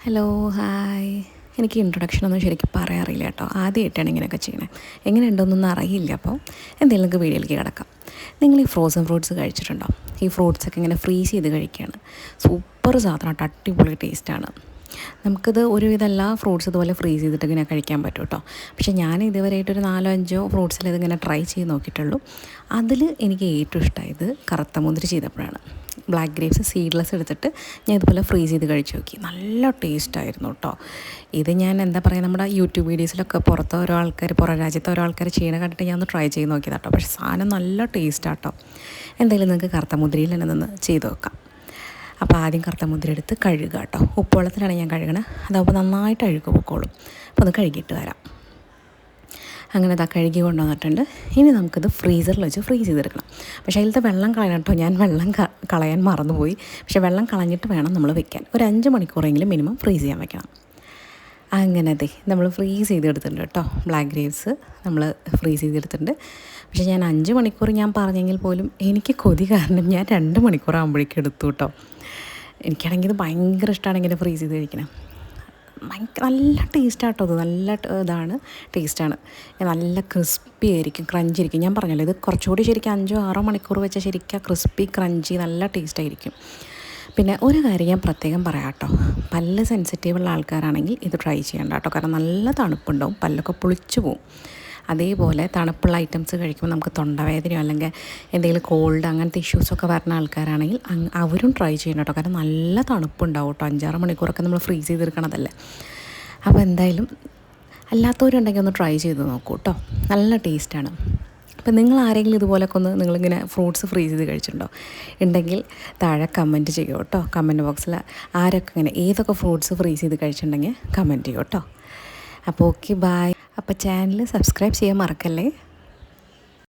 Hello, hi. എനിക്ക് ഇൻട്രൊഡക്ഷനൊന്നും ശരിക്കും പറയാറില്ല കേട്ടോ. ആദ്യമായിട്ടാണ് ഇങ്ങനെയൊക്കെ ചെയ്യണേ. എങ്ങനെ ഉണ്ടോയെന്നൊന്നും അറിയില്ല. അപ്പോൾ എന്തെങ്കിലുമൊക്കെ വീഡിയോയിലേക്ക് കിടക്കാം. നിങ്ങൾ ഈ ഫ്രോസൺ ഫ്രൂട്ട്സ് കഴിച്ചിട്ടുണ്ടോ? ഈ ഫ്രൂട്ട്സൊക്കെ ഇങ്ങനെ ഫ്രീസ് ചെയ്ത് കഴിക്കുകയാണ്. സൂപ്പർ സാധനം കേട്ടോ, അടിപൊളി ടേസ്റ്റാണ്. നമുക്കിത് ഒരുവിധം എല്ലാ ഫ്രൂട്ട്സ് ഇതുപോലെ ഫ്രീസ് ചെയ്തിട്ട് ഇങ്ങനെ കഴിക്കാൻ പറ്റും കേട്ടോ. പക്ഷേ ഞാൻ ഇതുവരെയായിട്ടൊരു 4-5 ഫ്രൂട്ട്സിൽ ഇതിങ്ങനെ ട്രൈ ചെയ്ത് നോക്കിയിട്ടുള്ളൂ. അതിൽ എനിക്ക് ഏറ്റവും ഇഷ്ടമായത് കറുത്ത മുന്തിരി ചെയ്തപ്പോഴാണ്. ബ്ലാക്ക് ഗ്രേപ്സ് സീഡ്ലെസ് എടുത്തിട്ട് ഞാൻ ഇതുപോലെ ഫ്രീസ് ചെയ്ത് കഴിച്ച് നോക്കി. നല്ല ടേസ്റ്റായിരുന്നു കേട്ടോ. ഇത് ഞാൻ എന്താ പറയുക, നമ്മുടെ യൂട്യൂബ് വീഡിയോസിലൊക്കെ പുറം രാജ്യത്തെ ഓരോ ആൾക്കാർ ചെയ്യണ കണ്ടിട്ട് ഞാൻ ഒന്ന് ട്രൈ ചെയ്ത് നോക്കിയതാണ് കേട്ടോ. പക്ഷേ സാധനം നല്ല ടേസ്റ്റാട്ടോ. എന്തായാലും നിങ്ങൾക്ക് കറുത്ത മുന്തിരിയിൽ തന്നെ നിന്ന് ചെയ്ത് നോക്കാം. അപ്പോൾ ആദ്യം കറുത്ത മുന്തിരി എടുത്ത് കഴുകുക കേട്ടോ. ഉപ്പുവെള്ളത്തിലാണ് ഞാൻ കഴുകണത്. അതാകുമ്പോൾ നന്നായിട്ട് അഴുക്ക് പൊക്കോളും. അപ്പോൾ ഒന്ന് കഴുകിയിട്ട് വരാം. അങ്ങനെ ഇതാ കഴുകി കൊണ്ടുവന്നിട്ടുണ്ട്. ഇനി നമുക്കിത് ഫ്രീസറിൽ വെച്ച് ഫ്രീസ് ചെയ്തെടുക്കണം. പക്ഷേ അതിലത്തെ വെള്ളം കളയണം കേട്ടോ. ഞാൻ വെള്ളം കളയാൻ മറന്നുപോയി. പക്ഷേ വെള്ളം കളഞ്ഞിട്ട് വേണം നമ്മൾ വെക്കാൻ. ഒരു 5 മണിക്കൂറെങ്കിലും മിനിമം ഫ്രീസ് ചെയ്യാൻ വെക്കണം. അങ്ങനെ നമ്മൾ ഫ്രീസ് ചെയ്തെടുത്തിട്ടുണ്ട് കേട്ടോ. ബ്ലാക്ക് ഗ്രേപ്സ് നമ്മൾ ഫ്രീസ് ചെയ്തെടുത്തിട്ടുണ്ട്. പക്ഷേ ഞാൻ 5 മണിക്കൂർ ഞാൻ പറഞ്ഞെങ്കിൽ പോലും എനിക്ക് കൊതി കാരണം ഞാൻ 2 മണിക്കൂറാകുമ്പോഴേക്കും എടുത്തു കേട്ടോ. എനിക്കാണെങ്കിൽ ഇത് ഭയങ്കര ഇഷ്ടമാണ് ഇങ്ങനെ ഫ്രീസ് ചെയ്ത് കഴിക്കണം. നല്ല ടേസ്റ്റാട്ടോ. അത് നല്ല ഇതാണ്, ടേസ്റ്റാണ്. നല്ല ക്രിസ്പി ആയിരിക്കും, ക്രഞ്ചി ആയിരിക്കും. ഞാൻ പറഞ്ഞല്ലോ, ഇത് കുറച്ചുകൂടി ശരിക്കും 5-6 മണിക്കൂർ വെച്ചാൽ ശരിക്കും ക്രിസ്പി ക്രഞ്ചി നല്ല ടേസ്റ്റായിരിക്കും. പിന്നെ ഒരു കാര്യം ഞാൻ പ്രത്യേകം പറയാം കേട്ടോ, പല്ല് സെൻസിറ്റീവുള്ള ആൾക്കാരാണെങ്കിൽ ഇത് ട്രൈ ചെയ്യണ്ട കേട്ടോ. കാരണം നല്ല തണുപ്പുണ്ടാവും, പല്ലൊക്കെ പുളിച്ചു പോവും. അതേപോലെ തണുപ്പുള്ള ഐറ്റംസ് കഴിക്കുമ്പോൾ നമുക്ക് തൊണ്ടവേദനയോ അല്ലെങ്കിൽ എന്തെങ്കിലും കോൾഡ് അങ്ങനത്തെ ഇഷ്യൂസൊക്കെ വരുന്ന ആൾക്കാരാണെങ്കിൽ അവരും ട്രൈ ചെയ്യണം കേട്ടോ. കാരണം നല്ല തണുപ്പുണ്ടാവും കേട്ടോ. 5-6 മണിക്കൂറൊക്കെ നമ്മൾ ഫ്രീസ് ചെയ്തെടുക്കണതല്ലേ. അപ്പോൾ എന്തായാലും അല്ലാത്തവരുണ്ടെങ്കിൽ ഒന്ന് ട്രൈ ചെയ്ത് നോക്കൂ കേട്ടോ. നല്ല ടേസ്റ്റാണ്. അപ്പോൾ നിങ്ങൾ ആരെങ്കിലും ഇതുപോലൊക്കെ ഒന്ന് നിങ്ങളിങ്ങനെ ഫ്രൂട്ട്സ് ഫ്രീസ് ചെയ്ത് കഴിച്ചിട്ടുണ്ടോ? ഉണ്ടെങ്കിൽ താഴെ കമൻറ്റ് ചെയ്യുമോ കേട്ടോ. കമൻറ്റ് ബോക്സിൽ ആരൊക്കെ ഇങ്ങനെ ഏതൊക്കെ ഫ്രൂട്ട്സ് ഫ്രീസ് ചെയ്ത് കഴിച്ചിട്ടുണ്ടെങ്കിൽ കമൻറ്റ് ചെയ്യുമോ കേട്ടോ. അപ്പോൾ ഓക്കെ, ബായ്. അപ്പോൾ ചാനൽ സബ്സ്ക്രൈബ് ചെയ്യാൻ മറക്കല്ലേ.